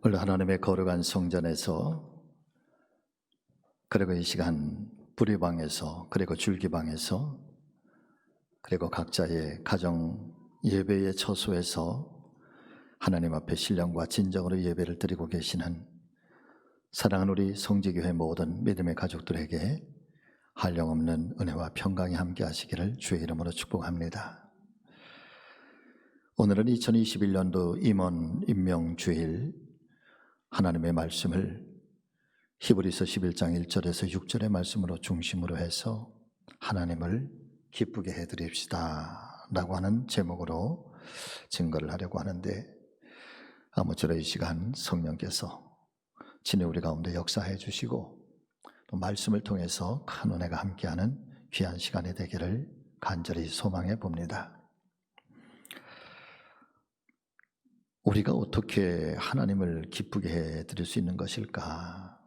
오늘 하나님의 거룩한 성전에서, 그리고 이 시간 불의방에서, 그리고 줄기방에서, 그리고 각자의 가정 예배의 처소에서 하나님 앞에 신령과 진정으로 예배를 드리고 계시는 사랑하는 우리 성지교회 모든 믿음의 가족들에게 한량없는 은혜와 평강이 함께 하시기를 주의 이름으로 축복합니다. 오늘은 2021년도 임원 임명주일, 하나님의 말씀을 히브리서 11장 1절에서 6절의 말씀으로 중심으로 해서 하나님을 기쁘게 해드립시다 라고 하는 제목으로 증거를 하려고 하는데, 아무쪼록 이 시간 성령께서 진히 우리 가운데 역사해 주시고 또 말씀을 통해서 큰 은혜가 함께하는 귀한 시간이 되기를 간절히 소망해 봅니다. 우리가 어떻게 하나님을 기쁘게 해드릴 수 있는 것일까?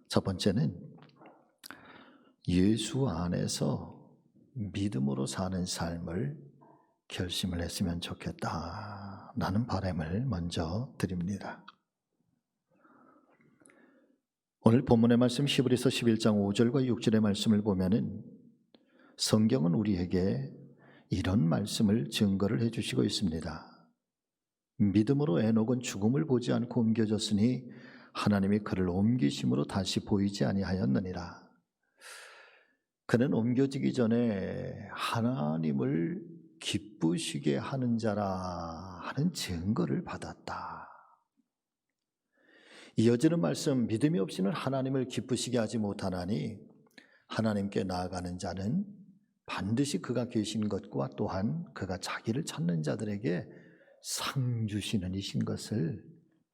첫 번째는 예수 안에서 믿음으로 사는 삶을 결심을 했으면 좋겠다라는 바람을 먼저 드립니다. 오늘 본문의 말씀 히브리서 11장 5절과 6절의 말씀을 보면은 성경은 우리에게 이런 말씀을 증거를 해주시고 있습니다. 믿음으로 에녹은 죽음을 보지 않고 옮겨졌으니 하나님이 그를 옮기심으로 다시 보이지 아니하였느니라. 그는 옮겨지기 전에 하나님을 기쁘시게 하는 자라 하는 증거를 받았다. 이어지는 말씀, 믿음이 없이는 하나님을 기쁘시게 하지 못하나니 하나님께 나아가는 자는 반드시 그가 계신 것과 또한 그가 자기를 찾는 자들에게 상 주시는 이신 것을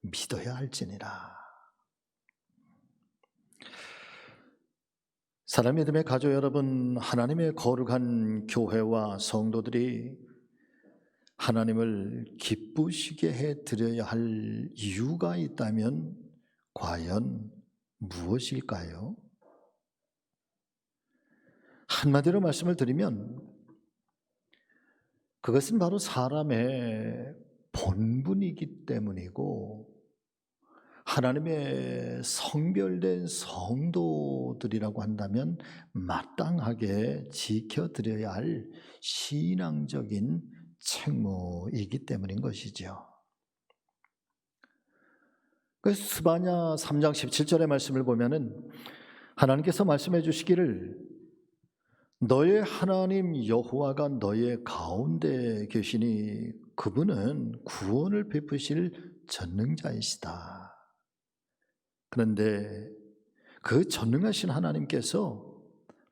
믿어야 할지니라. 사랑하는 믿음의 가족 여러분, 하나님의 거룩한 교회와 성도들이 하나님을 기쁘시게 해드려야 할 이유가 있다면 과연 무엇일까요? 한마디로 말씀을 드리면 그것은 바로 사람의 본분이기 때문이고, 하나님의 성별된 성도들이라고 한다면 마땅하게 지켜드려야 할 신앙적인 책무이기 때문인 것이죠. 그래서 스바냐 3장 17절의 말씀을 보면은 하나님께서 말씀해 주시기를 너의 하나님 여호와가 너의 가운데 계시니 그분은 구원을 베푸실 전능자이시다. 그런데 그 전능하신 하나님께서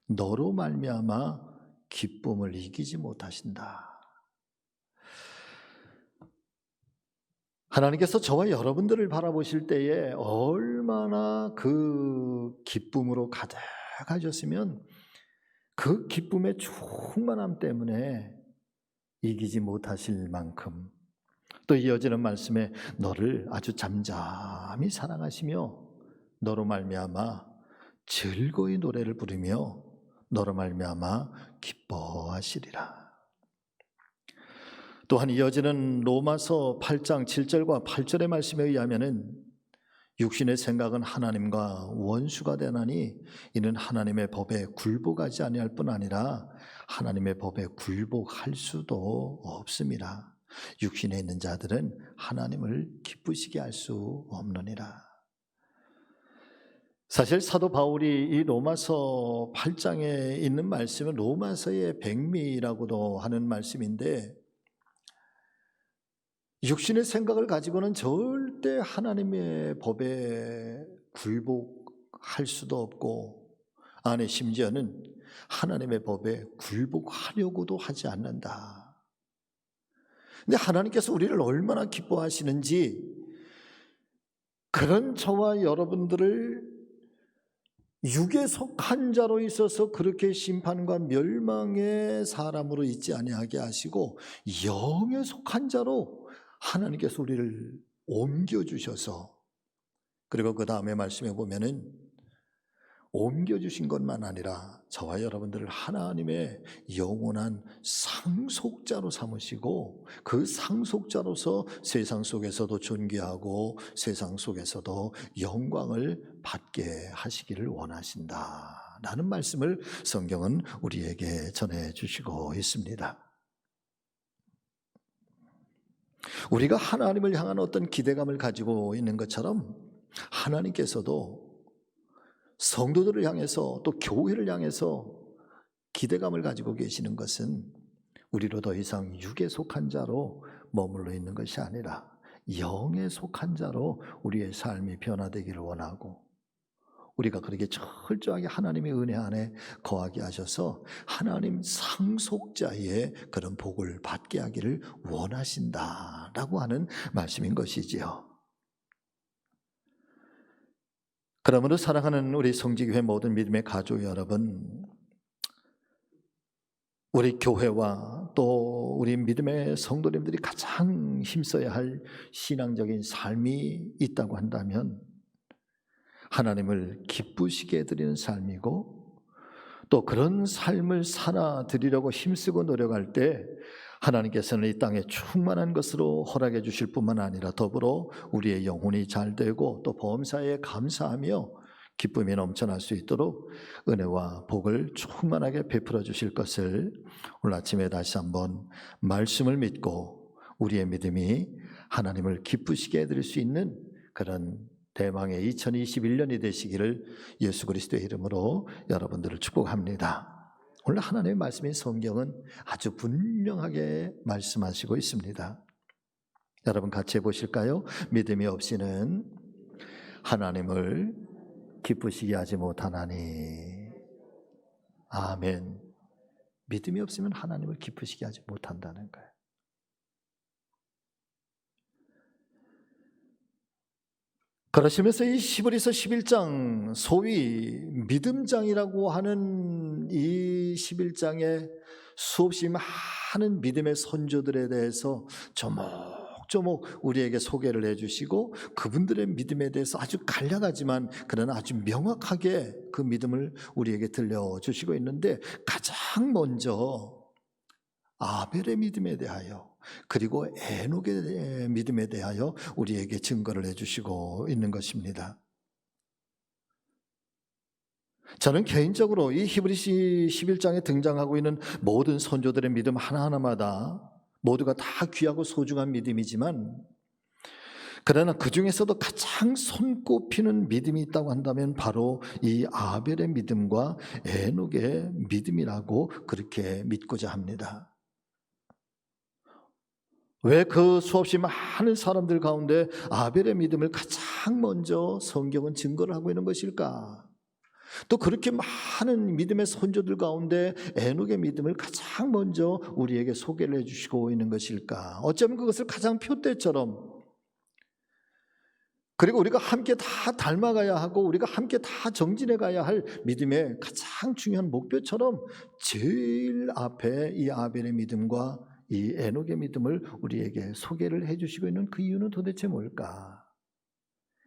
너로 말미암아 기쁨을 이기지 못하신다. 하나님께서 저와 여러분들을 바라보실 때에 얼마나 그 기쁨으로 가득하셨으면 그 기쁨의 충만함 때문에 이기지 못하실 만큼, 또 이어지는 말씀에 너를 아주 잠잠히 사랑하시며 너로 말미암아 즐거이 노래를 부르며 너로 말미암아 기뻐하시리라. 또한 이어지는 로마서 8장 7절과 8절의 말씀에 의하면은 육신의 생각은 하나님과 원수가 되나니 이는 하나님의 법에 굴복하지 아니할 뿐 아니라 하나님의 법에 굴복할 수도 없습니다. 육신에 있는 자들은 하나님을 기쁘시게 할 수 없느니라. 사실 사도 바울이 이 로마서 8장에 있는 말씀은 로마서의 백미라고도 하는 말씀인데, 육신의 생각을 가지고는 절대 하나님의 법에 굴복할 수도 없고, 아니 심지어는 하나님의 법에 굴복하려고도 하지 않는다. 근데 하나님께서 우리를 얼마나 기뻐하시는지, 그런 저와 여러분들을 육에 속한 자로 있어서 그렇게 심판과 멸망의 사람으로 있지 아니하게 하시고 영에 속한 자로 하나님께서 우리를 옮겨주셔서, 그리고 그 다음에 말씀해 보면은 옮겨주신 것만 아니라 저와 여러분들을 하나님의 영원한 상속자로 삼으시고 그 상속자로서 세상 속에서도 존귀하고 세상 속에서도 영광을 받게 하시기를 원하신다라는 말씀을 성경은 우리에게 전해주시고 있습니다. 우리가 하나님을 향한 어떤 기대감을 가지고 있는 것처럼 하나님께서도 성도들을 향해서 또 교회를 향해서 기대감을 가지고 계시는 것은 우리로 더 이상 육에 속한 자로 머물러 있는 것이 아니라 영에 속한 자로 우리의 삶이 변화되기를 원하고, 우리가 그렇게 철저하게 하나님의 은혜 안에 거하게 하셔서 하나님 상속자의 그런 복을 받게 하기를 원하신다라고 하는 말씀인 것이지요. 그러므로 사랑하는 우리 성지교회 모든 믿음의 가족 여러분, 우리 교회와 또 우리 믿음의 성도님들이 가장 힘써야 할 신앙적인 삶이 있다고 한다면 하나님을 기쁘시게 해드리는 삶이고, 또 그런 삶을 살아드리려고 힘쓰고 노력할 때 하나님께서는 이 땅에 충만한 것으로 허락해 주실 뿐만 아니라 더불어 우리의 영혼이 잘 되고 또 범사에 감사하며 기쁨이 넘쳐날 수 있도록 은혜와 복을 충만하게 베풀어 주실 것을 오늘 아침에 다시 한번 말씀을 믿고 우리의 믿음이 하나님을 기쁘시게 해드릴 수 있는 그런 대망의 2021년이 되시기를 예수 그리스도의 이름으로 여러분들을 축복합니다. 오늘 하나님의 말씀인 성경은 아주 분명하게 말씀하시고 있습니다. 여러분 같이 해보실까요? 믿음이 없이는 하나님을 기쁘시게 하지 못하나니. 아멘. 믿음이 없으면 하나님을 기쁘시게 하지 못한다는 거예요. 그러시면서 이 히브리서 11장, 소위 믿음장이라고 하는 이 11장에 수없이 많은 믿음의 선조들에 대해서 조목조목 우리에게 소개를 해주시고 그분들의 믿음에 대해서 아주 간략하지만 그러나 아주 명확하게 그 믿음을 우리에게 들려주시고 있는데, 가장 먼저 아벨의 믿음에 대하여 그리고 에녹의 믿음에 대하여 우리에게 증거를 해주시고 있는 것입니다. 저는 개인적으로 이 히브리서 11장에 등장하고 있는 모든 선조들의 믿음 하나하나마다 모두가 다 귀하고 소중한 믿음이지만, 그러나 그 중에서도 가장 손꼽히는 믿음이 있다고 한다면 바로 이 아벨의 믿음과 에녹의 믿음이라고 그렇게 믿고자 합니다. 왜 그 수없이 많은 사람들 가운데 아벨의 믿음을 가장 먼저 성경은 증거를 하고 있는 것일까? 또 그렇게 많은 믿음의 선조들 가운데 에녹의 믿음을 가장 먼저 우리에게 소개를 해주시고 있는 것일까? 어쩌면 그것을 가장 표대처럼, 그리고 우리가 함께 다 닮아가야 하고 우리가 함께 다 정진해 가야 할 믿음의 가장 중요한 목표처럼 제일 앞에 이 아벨의 믿음과 이 에녹의 믿음을 우리에게 소개를 해주시고 있는 그 이유는 도대체 뭘까?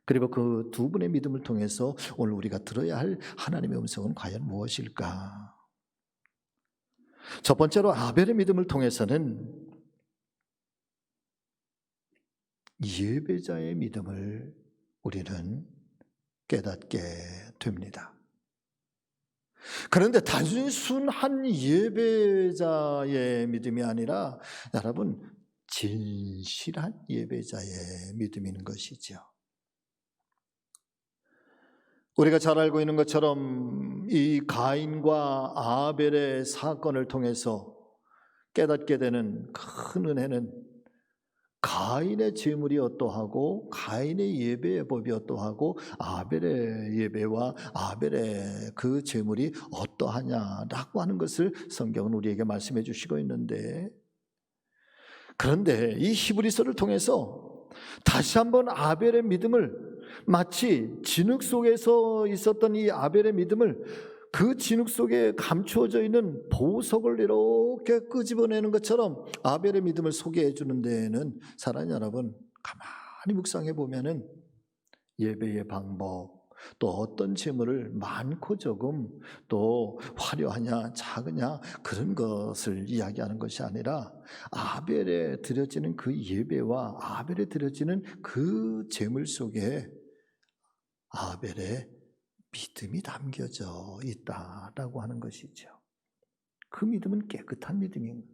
그리고 그 두 분의 믿음을 통해서 오늘 우리가 들어야 할 하나님의 음성은 과연 무엇일까? 첫 번째로 아벨의 믿음을 통해서는 예배자의 믿음을 우리는 깨닫게 됩니다. 그런데 단순한 예배자의 믿음이 아니라 여러분, 진실한 예배자의 믿음인 것이죠. 우리가 잘 알고 있는 것처럼 이 가인과 아벨의 사건을 통해서 깨닫게 되는 큰 은혜는 가인의 제물이 어떠하고 가인의 예배의 법이 어떠하고 아벨의 예배와 아벨의 그 제물이 어떠하냐라고 하는 것을 성경은 우리에게 말씀해 주시고 있는데, 그런데 이 히브리서를 통해서 다시 한번 아벨의 믿음을, 마치 진흙 속에서 있었던 이 아벨의 믿음을 그 진흙 속에 감추어져 있는 보석을 이렇게 끄집어내는 것처럼 아벨의 믿음을 소개해 주는 데에는 사랑하는 여러분, 가만히 묵상해 보면은 예배의 방법, 또 어떤 재물을 많고 적음, 또 화려하냐 작으냐 그런 것을 이야기하는 것이 아니라 아벨에 드려지는 그 예배와 아벨에 드려지는 그 재물 속에 아벨의 믿음이 담겨져 있다라고 하는 것이죠. 그 믿음은 깨끗한 믿음인,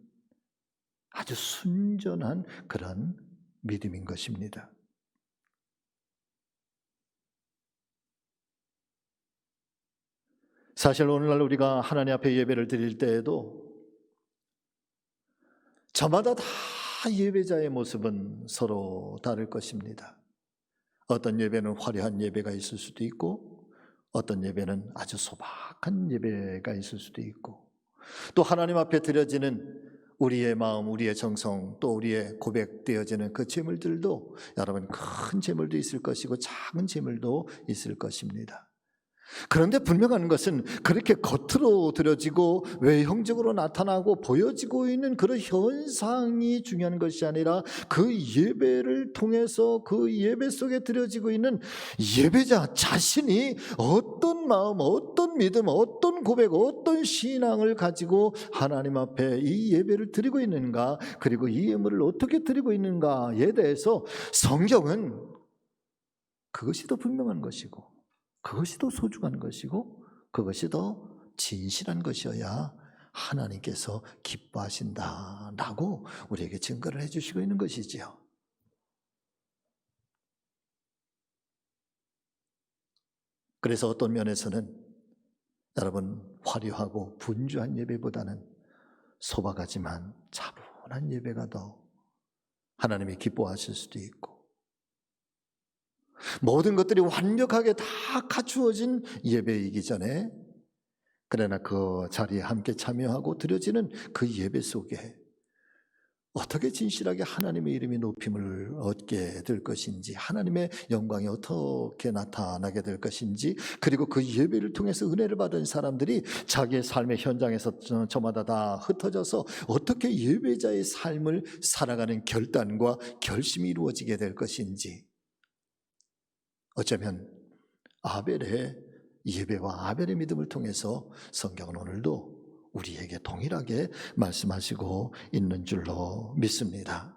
아주 순전한 그런 믿음인 것입니다. 사실 오늘날 우리가 하나님 앞에 예배를 드릴 때에도 저마다 다 예배자의 모습은 서로 다를 것입니다. 어떤 예배는 화려한 예배가 있을 수도 있고, 어떤 예배는 아주 소박한 예배가 있을 수도 있고, 또 하나님 앞에 드려지는 우리의 마음, 우리의 정성, 또 우리의 고백되어지는 그 제물들도 여러분 큰 제물도 있을 것이고 작은 제물도 있을 것입니다. 그런데 분명한 것은 그렇게 겉으로 드려지고 외형적으로 나타나고 보여지고 있는 그런 현상이 중요한 것이 아니라 그 예배를 통해서 그 예배 속에 드려지고 있는 예배자 자신이 어떤 마음, 어떤 믿음, 어떤 고백, 어떤 신앙을 가지고 하나님 앞에 이 예배를 드리고 있는가, 그리고 이 예물을 어떻게 드리고 있는가에 대해서 성경은 그것이 더 분명한 것이고, 그것이 더 소중한 것이고, 그것이 더 진실한 것이어야 하나님께서 기뻐하신다라고 우리에게 증거를 해주시고 있는 것이지요. 그래서 어떤 면에서는 여러분 화려하고 분주한 예배보다는 소박하지만 차분한 예배가 더 하나님이 기뻐하실 수도 있고, 모든 것들이 완벽하게 다 갖추어진 예배이기 전에, 그러나 그 자리에 함께 참여하고 드려지는 그 예배 속에 어떻게 진실하게 하나님의 이름이 높임을 얻게 될 것인지, 하나님의 영광이 어떻게 나타나게 될 것인지, 그리고 그 예배를 통해서 은혜를 받은 사람들이 자기의 삶의 현장에서 저마다 다 흩어져서 어떻게 예배자의 삶을 살아가는 결단과 결심이 이루어지게 될 것인지, 어쩌면 아벨의 예배와 아벨의 믿음을 통해서 성경은 오늘도 우리에게 동일하게 말씀하시고 있는 줄로 믿습니다.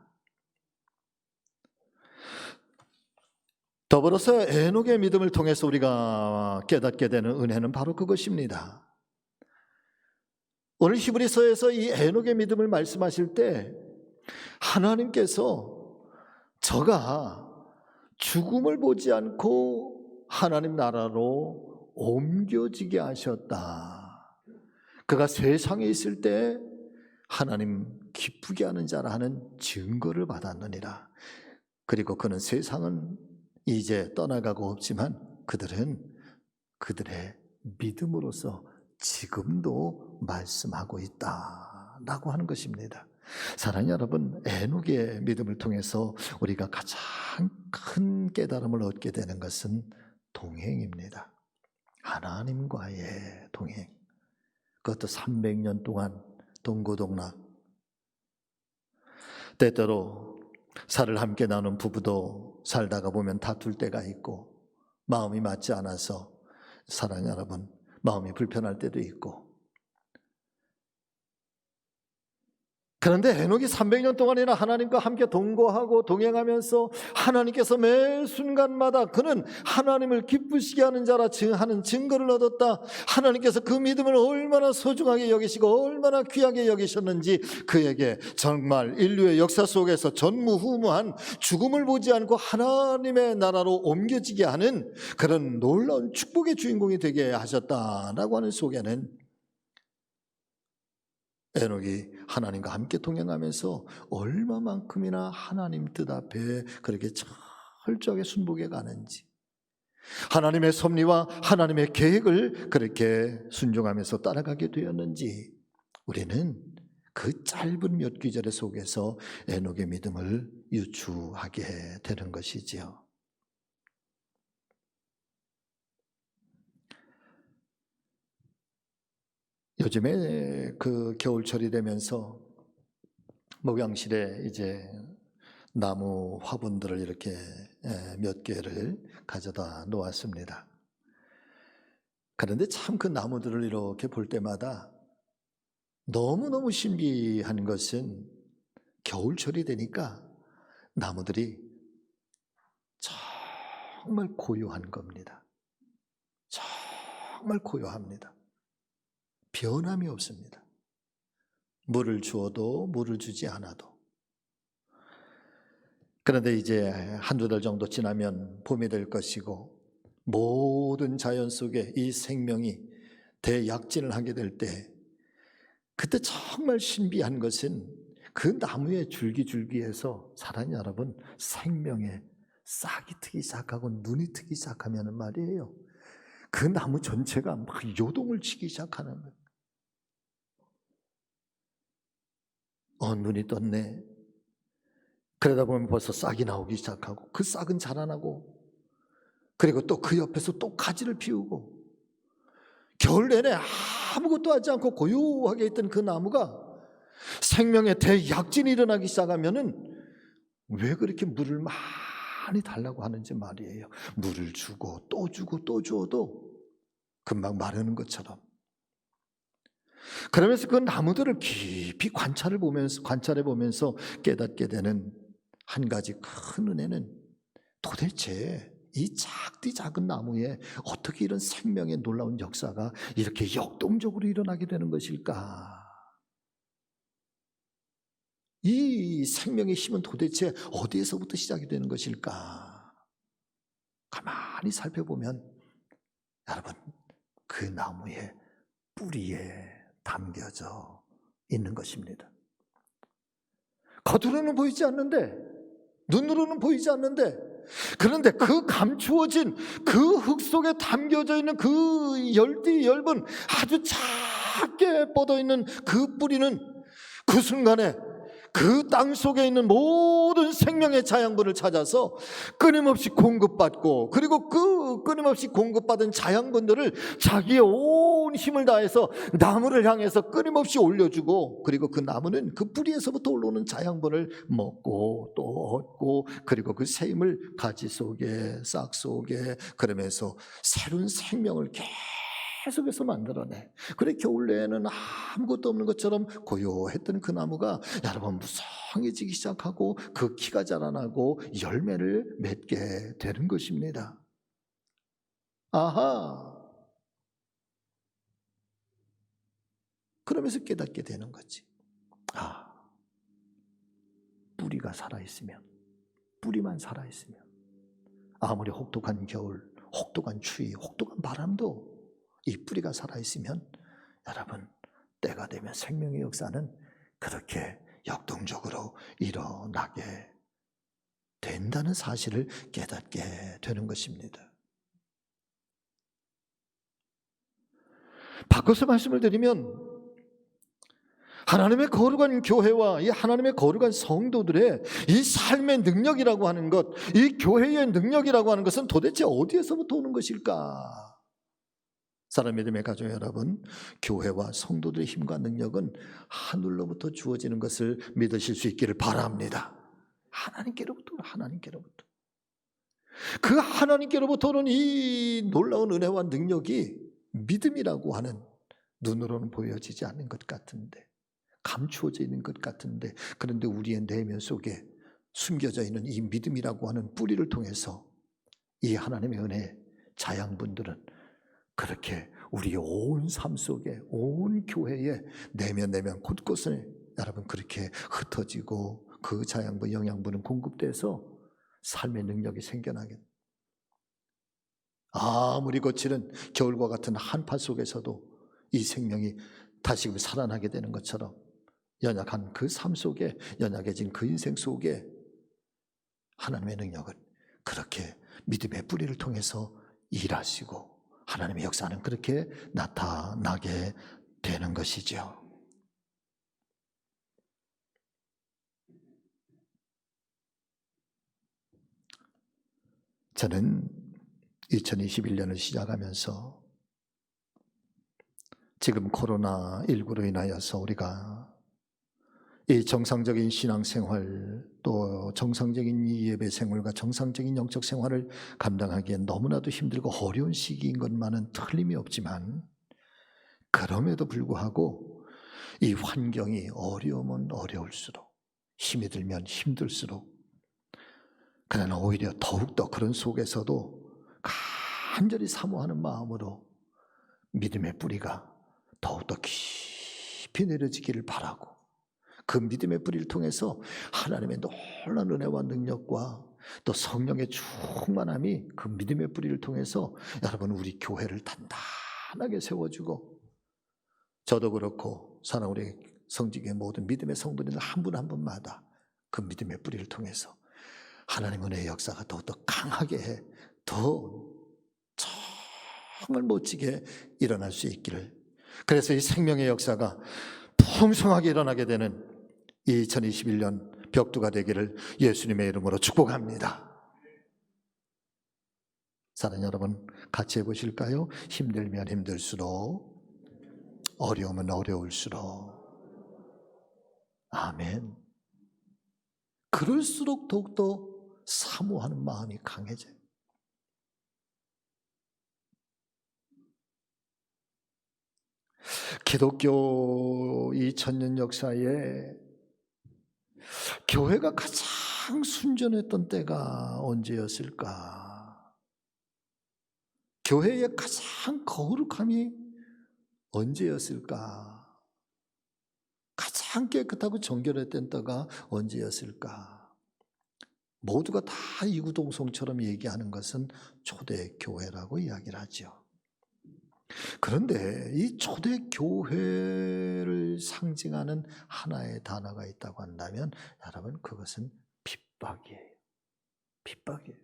더불어서 에녹의 믿음을 통해서 우리가 깨닫게 되는 은혜는 바로 그것입니다. 오늘 히브리서에서 이 에녹의 믿음을 말씀하실 때 하나님께서 저가 죽음을 보지 않고 하나님 나라로 옮겨지게 하셨다. 그가 세상에 있을 때 하나님 기쁘게 하는 자라 하는 증거를 받았느니라. 그리고 그는 세상은 이제 떠나가고 없지만 그들은 그들의 믿음으로써 지금도 말씀하고 있다라고 하는 것입니다. 사랑하는 여러분, 에녹의 믿음을 통해서 우리가 가장 큰 깨달음을 얻게 되는 것은 동행입니다. 하나님과의 동행. 그것도 300년 동안 동고동락. 때때로 살을 함께 나눈 부부도 살다가 보면 다툴 때가 있고, 마음이 맞지 않아서 사랑하는 여러분, 마음이 불편할 때도 있고, 그런데 에녹이 300년 동안이나 하나님과 함께 동거하고 동행하면서 하나님께서 매 순간마다 그는 하나님을 기쁘시게 하는 자라 하는 증거를 얻었다. 하나님께서 그 믿음을 얼마나 소중하게 여기시고 얼마나 귀하게 여기셨는지, 그에게 정말 인류의 역사 속에서 전무후무한 죽음을 보지 않고 하나님의 나라로 옮겨지게 하는 그런 놀라운 축복의 주인공이 되게 하셨다라고 하는 속에는 에녹이 하나님과 함께 동행하면서 얼마만큼이나 하나님 뜻 앞에 그렇게 철저하게 순복해 가는지, 하나님의 섭리와 하나님의 계획을 그렇게 순종하면서 따라가게 되었는지, 우리는 그 짧은 몇 구절 속에서 에녹의 믿음을 유추하게 되는 것이지요. 요즘에 그 겨울철이 되면서 목양실에 이제 나무 화분들을 이렇게 몇 개를 가져다 놓았습니다. 그런데 참 그 나무들을 이렇게 볼 때마다 너무너무 신비한 것은 겨울철이 되니까 나무들이 정말 고요한 겁니다. 정말 고요합니다. 변함이 없습니다. 물을 주어도 물을 주지 않아도. 그런데 이제 한두 달 정도 지나면 봄이 될 것이고 모든 자연 속에 이 생명이 대약진을 하게 될 때, 그때 정말 신비한 것은 그 나무의 줄기줄기에서 사랑하는 여러분, 생명의 싹이 트기 시작하고 눈이 트기 시작하면 말이에요, 그 나무 전체가 막 요동을 치기 시작하는 거예요. 눈이 떴네. 그러다 보면 벌써 싹이 나오기 시작하고, 그 싹은 자라나고, 그리고 또 그 옆에서 또 가지를 피우고, 겨울 내내 아무것도 하지 않고 고요하게 있던 그 나무가 생명의 대약진이 일어나기 시작하면은 왜 그렇게 물을 많이 달라고 하는지 말이에요. 물을 주고 또 주고 또 주어도 금방 마르는 것처럼. 그러면서 그 나무들을 깊이 관찰해 보면서 깨닫게 되는 한 가지 큰 은혜는, 도대체 이 작은 나무에 어떻게 이런 생명의 놀라운 역사가 이렇게 역동적으로 일어나게 되는 것일까? 이 생명의 힘은 도대체 어디에서부터 시작이 되는 것일까? 가만히 살펴보면 여러분, 그 나무의 뿌리에 담겨져 있는 것입니다. 겉으로는 보이지 않는데, 눈으로는 보이지 않는데, 그런데 그 감추어진 그 흙 속에 담겨져 있는 그 얇은 아주 작게 뻗어있는 그 뿌리는 그 순간에 그 땅 속에 있는 모든 생명의 자양분을 찾아서 끊임없이 공급받고, 그리고 그 끊임없이 공급받은 자양분들을 자기의 온 힘을 다해서 나무를 향해서 끊임없이 올려주고, 그리고 그 나무는 그 뿌리에서부터 올라오는 자양분을 먹고 또 얻고, 그리고 그 새 힘을 가지 속에 싹 속에, 그러면서 새로운 생명을 계속해서 만들어내. 그래 겨울 내에는 아무것도 없는 것처럼 고요했던 그 나무가 여러분 무성해지기 시작하고, 그 키가 자라나고 열매를 맺게 되는 것입니다. 아하. 그러면서 깨닫게 되는 거지. 뿌리가 살아있으면, 뿌리만 살아있으면 아무리 혹독한 겨울, 혹독한 추위, 혹독한 바람도 이 뿌리가 살아있으면 여러분, 때가 되면 생명의 역사는 그렇게 역동적으로 일어나게 된다는 사실을 깨닫게 되는 것입니다. 바꿔서 말씀을 드리면, 하나님의 거룩한 교회와 이 하나님의 거룩한 성도들의 이 삶의 능력이라고 하는 것, 이 교회의 능력이라고 하는 것은 도대체 어디에서부터 오는 것일까? 사랑하는 믿음의 가족 여러분, 교회와 성도들의 힘과 능력은 하늘로부터 주어지는 것을 믿으실 수 있기를 바랍니다. 하나님께로부터. 그 하나님께로부터는 이 놀라운 은혜와 능력이 믿음이라고 하는, 눈으로는 보여지지 않는 것 같은데, 감추어져 있는 것 같은데, 그런데 우리의 내면 속에 숨겨져 있는 이 믿음이라고 하는 뿌리를 통해서 이 하나님의 은혜 자양분들은 그렇게 우리의 온 삶 속에, 온 교회에 내면 곳곳에 여러분 그렇게 흩어지고, 그 자양분, 영양분은 공급돼서 삶의 능력이 생겨나게, 아무리 거칠은 겨울과 같은 한파 속에서도 이 생명이 다시금 살아나게 되는 것처럼, 연약한 그 삶 속에, 연약해진 그 인생 속에 하나님의 능력은 그렇게 믿음의 뿌리를 통해서 일하시고, 하나님의 역사는 그렇게 나타나게 되는 것이죠. 저는 2021년을 시작하면서 지금 코로나19로 인하여서 우리가 이 정상적인 신앙생활, 또 정상적인 이 예배 생활과 정상적인 영적 생활을 감당하기엔 너무나도 힘들고 어려운 시기인 것만은 틀림이 없지만, 그럼에도 불구하고 이 환경이 어려우면 어려울수록, 힘이 들면 힘들수록, 그러나 오히려 더욱더 그런 속에서도 간절히 사모하는 마음으로 믿음의 뿌리가 더욱더 깊이 내려지기를 바라고, 그 믿음의 뿌리를 통해서 하나님의 놀라운 은혜와 능력과 또 성령의 충만함이 그 믿음의 뿌리를 통해서 여러분 우리 교회를 단단하게 세워주고, 저도 그렇고 사랑하는 우리 성직의 모든 믿음의 성도님들 한 분 한 분마다 그 믿음의 뿌리를 통해서 하나님의 은혜의 역사가 더욱더 강하게 해, 더 정말 멋지게 일어날 수 있기를, 그래서 이 생명의 역사가 풍성하게 일어나게 되는 2021년 벽두가 되기를 예수님의 이름으로 축복합니다. 사랑하는 여러분, 같이 해보실까요? 힘들면 힘들수록, 어려우면 어려울수록. 아멘. 그럴수록 더욱더 사모하는 마음이 강해져요. 기독교 2000년 역사에 교회가 가장 순전했던 때가 언제였을까? 교회의 가장 거룩함이 언제였을까? 가장 깨끗하고 정결했던 때가 언제였을까? 모두가 다 이구동성처럼 얘기하는 것은 초대교회라고 이야기를 하죠. 그런데 이 초대교회를 상징하는 하나의 단어가 있다고 한다면 여러분, 그것은 핍박이에요. 핍박이에요.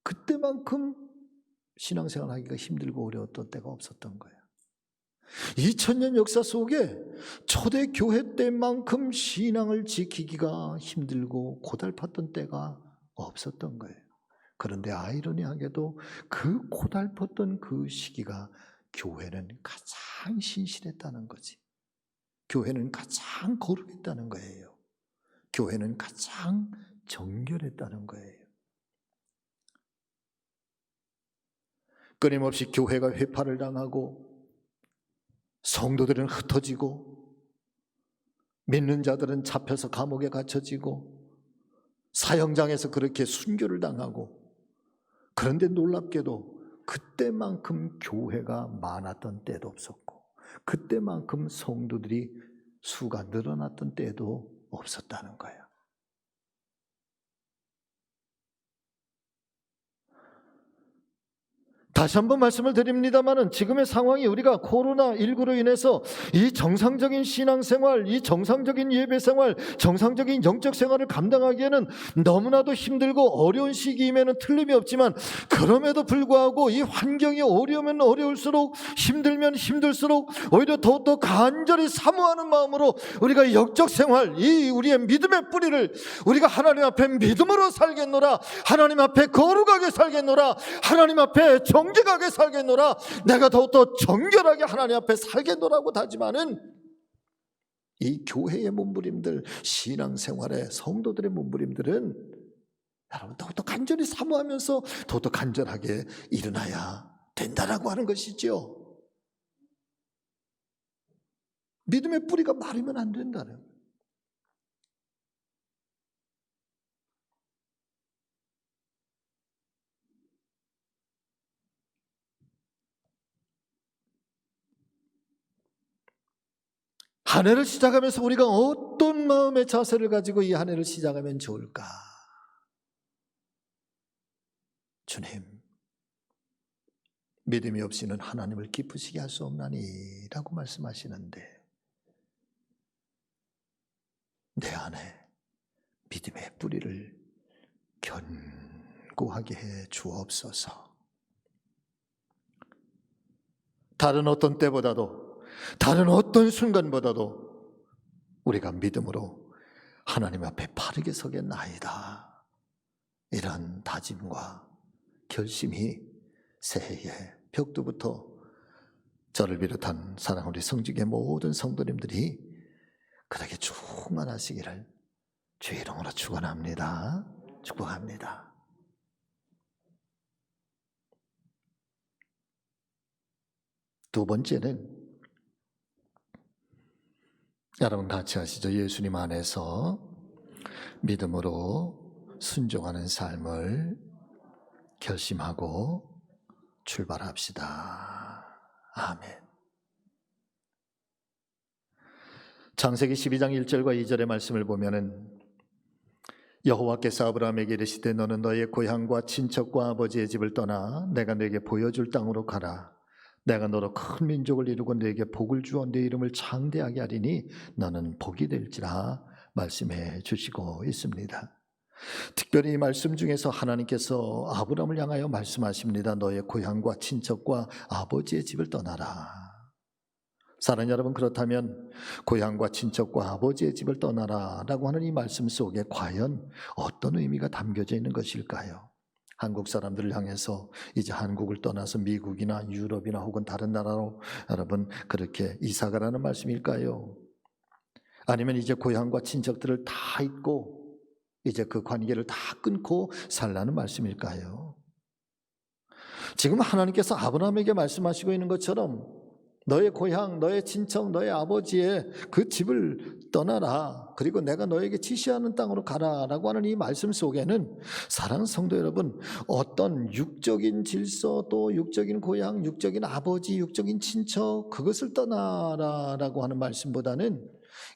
그때만큼 신앙생활 하기가 힘들고 어려웠던 때가 없었던 거예요. 2000년 역사 속에 초대교회 때만큼 신앙을 지키기가 힘들고 고달팠던 때가 없었던 거예요. 그런데 아이러니하게도 그 고달팠던 그 시기가 교회는 가장 신실했다는 거지. 교회는 가장 거룩했다는 거예요. 교회는 가장 정결했다는 거예요. 끊임없이 교회가 회파를 당하고 성도들은 흩어지고 믿는 자들은 잡혀서 감옥에 갇혀지고 사형장에서 그렇게 순교를 당하고, 그런데 놀랍게도 그때만큼 교회가 많았던 때도 없었고 그때만큼 성도들이 수가 늘어났던 때도 없었다는 거예요. 다시 한번 말씀을 드립니다마는 지금의 상황이 우리가 코로나19로 인해서 이 정상적인 신앙생활, 이 정상적인 예배생활, 정상적인 영적 생활을 감당하기에는 너무나도 힘들고 어려운 시기임에는 틀림이 없지만, 그럼에도 불구하고 이 환경이 어려우면 어려울수록, 힘들면 힘들수록 오히려 더욱더 간절히 사모하는 마음으로 우리가 영적 생활, 이 우리의 믿음의 뿌리를 우리가 하나님 앞에 믿음으로 살겠노라, 하나님 앞에 거룩하게 살겠노라, 하나님 앞에 정직하게 살겠노라, 내가 더욱더 정결하게 하나님 앞에 살겠노라고 다짐하는 이 교회의 몸부림들, 신앙생활의 성도들의 몸부림들은 여러분 더욱더 간절히 사모하면서 더욱더 간절하게 일어나야 된다라고 하는 것이죠. 믿음의 뿌리가 마르면 안 된다는 거예요. 한 해를 시작하면서 우리가 어떤 마음의 자세를 가지고 이 한 해를 시작하면 좋을까? 주님, 믿음이 없이는 하나님을 기쁘시게 할 수 없나니 라고 말씀하시는데, 내 안에 믿음의 뿌리를 견고하게 해 주옵소서. 다른 어떤 때보다도, 다른 어떤 순간보다도 우리가 믿음으로 하나님 앞에 바르게 서겠나이다, 이런 다짐과 결심이 새해의 벽두부터 저를 비롯한 사랑하는 우리 성직의 모든 성도님들이 그렇게 충만하시기를 주의 이름으로 축원합니다. 축복합니다. 두 번째는 여러분 같이 하시죠. 예수님 안에서 믿음으로 순종하는 삶을 결심하고 출발합시다. 아멘. 창세기 12장 1절과 2절의 말씀을 보면은 여호와께서 아브라함에게 이르시되 너는 너의 고향과 친척과 아버지의 집을 떠나 내가 너에게 보여줄 땅으로 가라. 내가 너로 큰 민족을 이루고 너에게 복을 주어 네 이름을 창대하게 하리니 너는 복이 될지라 말씀해 주시고 있습니다. 특별히 이 말씀 중에서 하나님께서 아브라함을 향하여 말씀하십니다. 너의 고향과 친척과 아버지의 집을 떠나라. 사랑하는 여러분, 그렇다면 고향과 친척과 아버지의 집을 떠나라 라고 하는 이 말씀 속에 과연 어떤 의미가 담겨져 있는 것일까요? 한국 사람들을 향해서 이제 한국을 떠나서 미국이나 유럽이나 혹은 다른 나라로 여러분 그렇게 이사가라는 말씀일까요? 아니면 이제 고향과 친척들을 다 잊고 이제 그 관계를 다 끊고 살라는 말씀일까요? 지금 하나님께서 아브라함에게 말씀하시고 있는 것처럼 너의 고향, 너의 친척, 너의 아버지의 그 집을 떠나라. 그리고 내가 너에게 지시하는 땅으로 가라 라고 하는 이 말씀 속에는 사랑하는 성도 여러분, 어떤 육적인 질서, 또 육적인 고향, 육적인 아버지, 육적인 친척, 그것을 떠나라 라고 하는 말씀보다는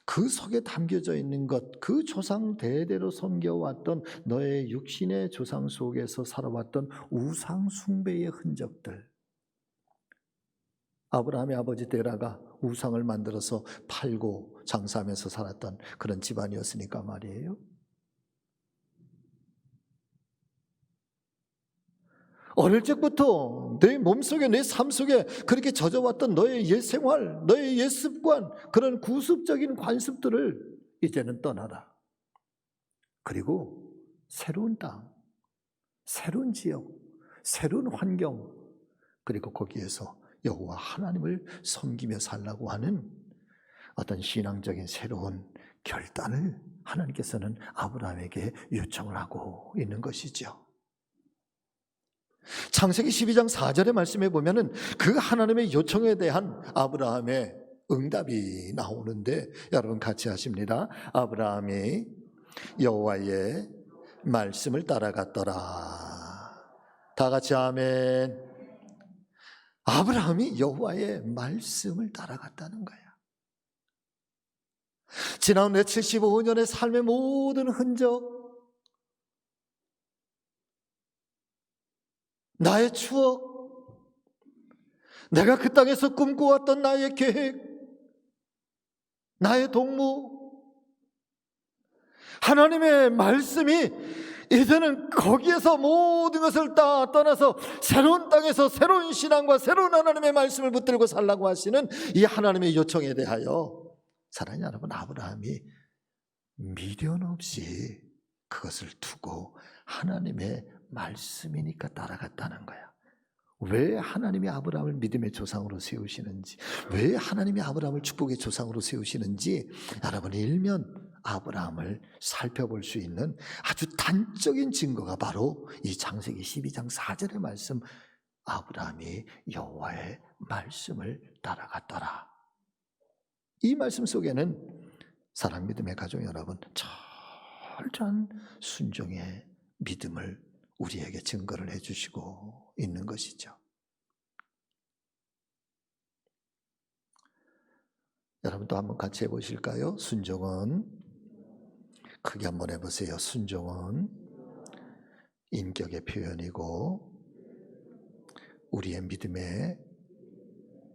그 속에 담겨져 있는 것, 그 조상 대대로 섬겨왔던 너의 육신의 조상 속에서 살아왔던 우상 숭배의 흔적들, 아브라함의 아버지 데라가 우상을 만들어서 팔고 장사하면서 살았던 그런 집안이었으니까 말이에요. 어릴 적부터 내 몸속에, 내 삶 속에 그렇게 젖어왔던 너의 옛 생활, 너의 옛 습관, 그런 구습적인 관습들을 이제는 떠나라. 그리고 새로운 땅, 새로운 지역, 새로운 환경, 그리고 거기에서 여호와 하나님을 섬기며 살라고 하는 어떤 신앙적인 새로운 결단을 하나님께서는 아브라함에게 요청을 하고 있는 것이죠. 창세기 12장 4절의 말씀에 보면은 그 하나님의 요청에 대한 아브라함의 응답이 나오는데 여러분 같이 하십니다. 아브라함이 여호와의 말씀을 따라갔더라. 다 같이 아멘. 아브라함이 여호와의 말씀을 따라갔다는 거야. 지난 내 75년의 삶의 모든 흔적, 나의 추억, 내가 그 땅에서 꿈꿔왔던 나의 계획, 나의 동무, 하나님의 말씀이 이제는 거기에서 모든 것을 다 떠나서 새로운 땅에서 새로운 신앙과 새로운 하나님의 말씀을 붙들고 살라고 하시는 이 하나님의 요청에 대하여 사랑하는 여러분, 아브라함이 미련 없이 그것을 두고 하나님의 말씀이니까 따라갔다는 거야. 왜 하나님이 아브라함을 믿음의 조상으로 세우시는지, 왜 하나님이 아브라함을 축복의 조상으로 세우시는지 여러분 일면 아브라함을 살펴볼 수 있는 아주 단적인 증거가 바로 이 창세기 12장 4절의 말씀, 아브라함이 여호와의 말씀을 따라갔더라. 이 말씀 속에는 사랑 믿음의 가족 여러분, 철저한 순종의 믿음을 우리에게 증거를 해주시고 있는 것이죠. 여러분도 한번 같이 해보실까요? 순종은, 크게 한번 해보세요. 순종은 인격의 표현이고 우리의 믿음의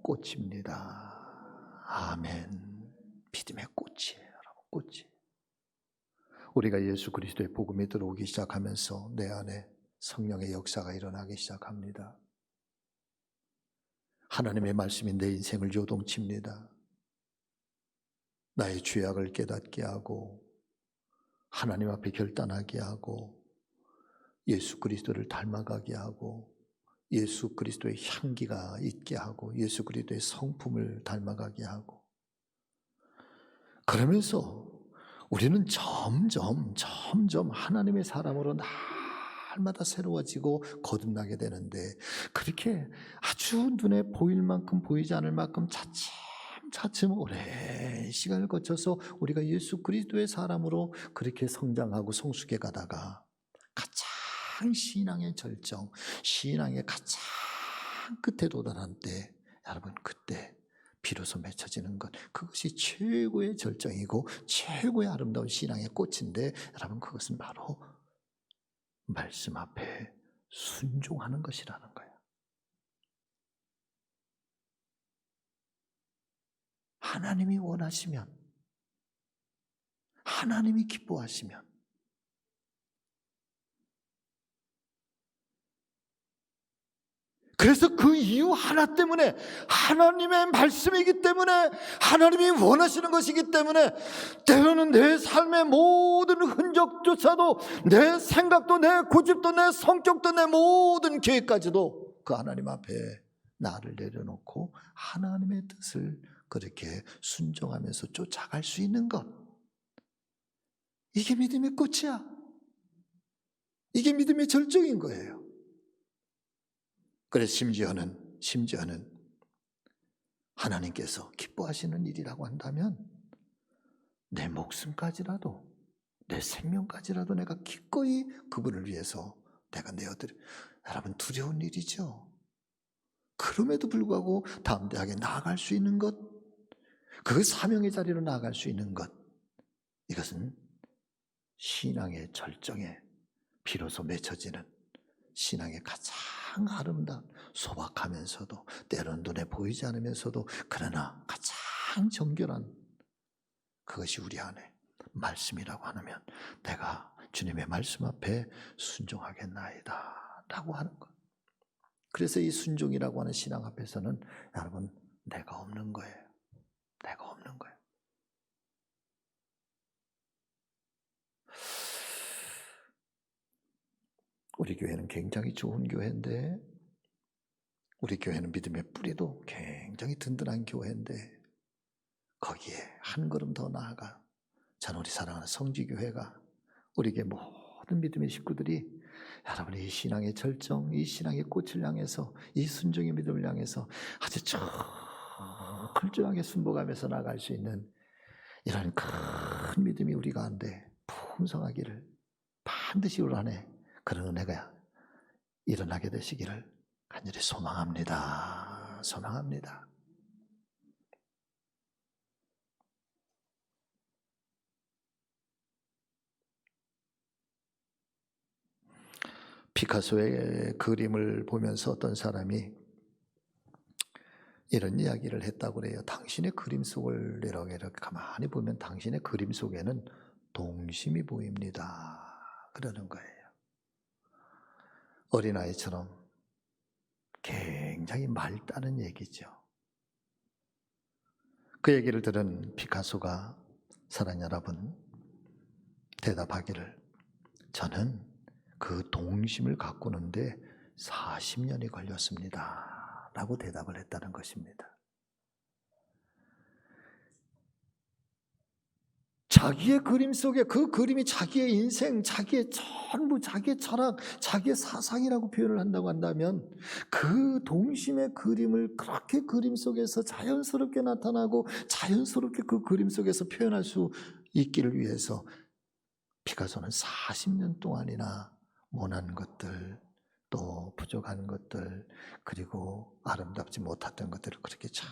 꽃입니다. 아멘. 믿음의 꽃이에요, 여러분. 꽃이. 우리가 예수 그리스도의 복음이 들어오기 시작하면서 내 안에 성령의 역사가 일어나기 시작합니다. 하나님의 말씀이 내 인생을 요동칩니다. 나의 죄악을 깨닫게 하고 하나님 앞에 결단하게 하고 예수 그리스도를 닮아가게 하고 예수 그리스도의 향기가 있게 하고 예수 그리스도의 성품을 닮아가게 하고 그러면서 우리는 점점 하나님의 사람으로 날마다 새로워지고 거듭나게 되는데, 그렇게 아주 눈에 보일 만큼 보이지 않을 만큼 차츰 오랜 시간을 거쳐서 우리가 예수 그리스도의 사람으로 그렇게 성장하고 성숙해 가다가 가장 신앙의 절정, 신앙의 가장 끝에 도달한 때, 여러분 그때 비로소 맺혀지는 것, 그것이 최고의 절정이고 최고의 아름다운 신앙의 꽃인데, 여러분 그것은 바로 말씀 앞에 순종하는 것이라는 거예요. 하나님이 원하시면, 하나님이 기뻐하시면, 그래서 그 이유 하나 때문에, 하나님의 말씀이기 때문에, 하나님이 원하시는 것이기 때문에, 때로는 내 삶의 모든 흔적조차도, 내 생각도, 내 고집도, 내 성격도, 내 모든 계획까지도 그 하나님 앞에 나를 내려놓고 하나님의 뜻을 그렇게 순종하면서 쫓아갈 수 있는 것, 이게 믿음의 꽃이야. 이게 믿음의 절정인 거예요. 그래서 심지어는 하나님께서 기뻐하시는 일이라고 한다면, 내 목숨까지라도, 내 생명까지라도 내가 기꺼이 그분을 위해서 내가 내어드려. 여러분 두려운 일이죠. 그럼에도 불구하고 담대하게 나아갈 수 있는 것, 그 사명의 자리로 나아갈 수 있는 것, 이것은 신앙의 절정에 비로소 맺혀지는 신앙의 가장 아름다운, 소박하면서도 때로는 눈에 보이지 않으면서도 그러나 가장 정결한, 그것이 우리 안에 말씀이라고 하면 내가 주님의 말씀 앞에 순종하겠나이다 라고 하는 것. 그래서 이 순종이라고 하는 신앙 앞에서는 여러분 내가 없는 거예요. 내가 없는 거예요. 우리 교회는 굉장히 좋은 교회인데, 우리 교회는 믿음의 뿌리도 굉장히 든든한 교회인데, 거기에 한 걸음 더 나아가 저는 우리 사랑하는 성지교회가, 우리 교회 모든 믿음의 식구들이 여러분의 이 신앙의 절정, 이 신앙의 꽃을 향해서, 이 순종의 믿음을 향해서 아주 철저하게 순복하면서 나갈 수 있는 이런 큰 믿음이 우리 가운데 풍성하기를 반드시 올 한해 그런 은혜가 일어나게 되시기를 간절히 소망합니다. 소망합니다. 피카소의 그림을 보면서 어떤 사람이 이런 이야기를 했다고 그래요. 당신의 그림 속을 이렇게 가만히 보면 당신의 그림 속에는 동심이 보입니다. 그러는 거예요. 어린아이처럼 굉장히 맑다는 얘기죠. 그 얘기를 들은 피카소가, 사랑 여러분, 대답하기를, 저는 그 동심을 가꾸는데 40년이 걸렸습니다 라고 대답을 했다는 것입니다. 자기의 그림 속에, 그 그림이 자기의 인생, 자기의 전부, 자기의 철학, 자기의 사상이라고 표현을 한다고 한다면, 그 동심의 그림을 그렇게 그림 속에서 자연스럽게 나타나고 자연스럽게 그 그림 속에서 표현할 수 있기를 위해서 피카소는 40년 동안이나 못난 것들, 또 부족한 것들, 그리고 아름답지 못했던 것들을 그렇게 잘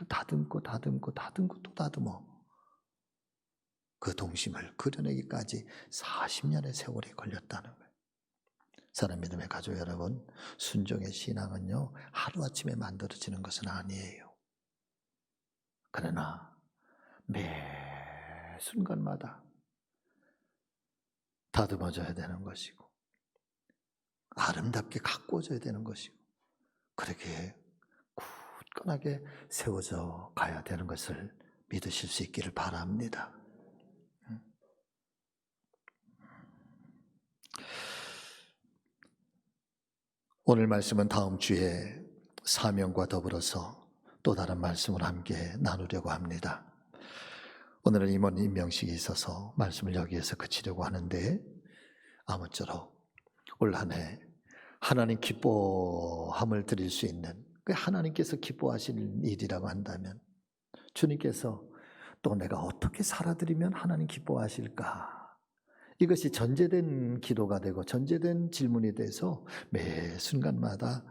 다듬고 또 다듬어 그 동심을 그려내기까지 40년의 세월이 걸렸다는 거예요. 사랑 믿음의 가족 여러분, 순종의 신앙은요 하루아침에 만들어지는 것은 아니에요. 그러나 매 순간마다 다듬어져야 되는 것이고, 아름답게 가꾸어져야 되는 것이고, 그렇게 굳건하게 세워져 가야 되는 것을 믿으실 수 있기를 바랍니다. 오늘 말씀은 다음 주에 사명과 더불어서 또 다른 말씀을 함께 나누려고 합니다. 오늘은 임원 임명식이 있어서 말씀을 여기에서 그치려고 하는데 아무쪼록 올 한 해 하나님 기뻐함을 드릴 수 있는, 그 하나님께서 기뻐하시는 일이라고 한다면 주님께서 또 내가 어떻게 살아드리면 하나님 기뻐하실까, 이것이 전제된 기도가 되고 전제된 질문이 돼서 매 순간마다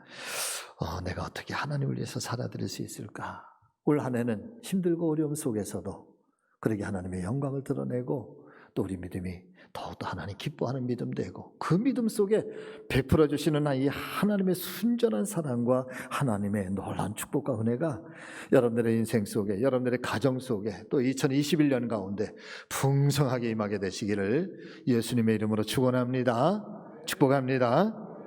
내가 어떻게 하나님을 위해서 살아드릴 수 있을까. 올 한 해는 힘들고 어려움 속에서도 그러게 하나님의 영광을 드러내고 또 우리 믿음이 더욱더 하나님 기뻐하는 믿음 되고, 그 믿음 속에 베풀어 주시는 이 하나님의 순전한 사랑과 하나님의 놀라운 축복과 은혜가 여러분들의 인생 속에, 여러분들의 가정 속에 또 2021년 가운데 풍성하게 임하게 되시기를 예수님의 이름으로 축원합니다. 축복합니다.